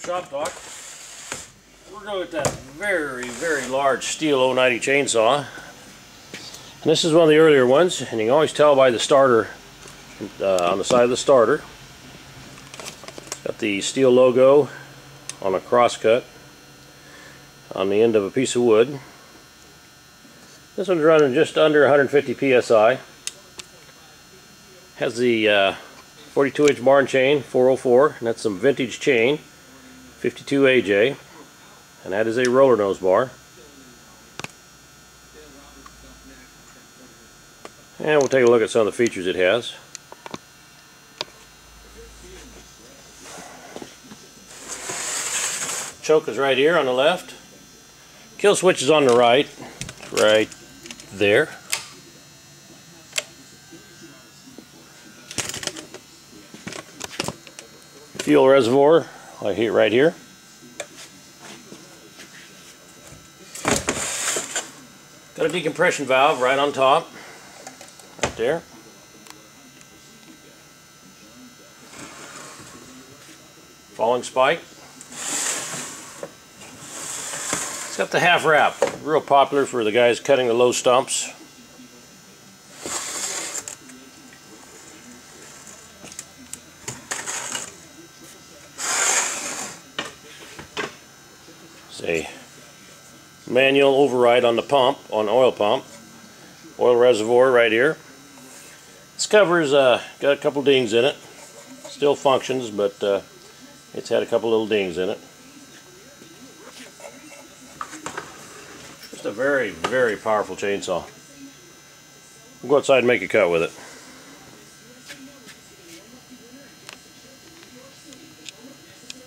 Shop Talk. We're going with that very large Stihl 090 chainsaw. And this is one of the earlier ones, and you can always tell by the starter on the side of the starter. It's got the Stihl logo on a crosscut on the end of a piece of wood. This one's running just under 150 psi. Has the 42-inch barn chain, 404, and that's some vintage chain, 52 AJ, and that is a roller nose bar. And we'll take a look at some of the features it has. Choke is right here on the left. Kill switch is on the right there. Fuel reservoir right here. Got a decompression valve right on top, right there. Falling spike. It's got the half wrap, real popular for the guys cutting the low stumps. It's a manual override on the pump, on the oil pump. Oil reservoir right here. This cover's got a couple dings in it. Still functions, but it's had a couple little dings in it. Just a very powerful chainsaw. We'll go outside and make a cut with it.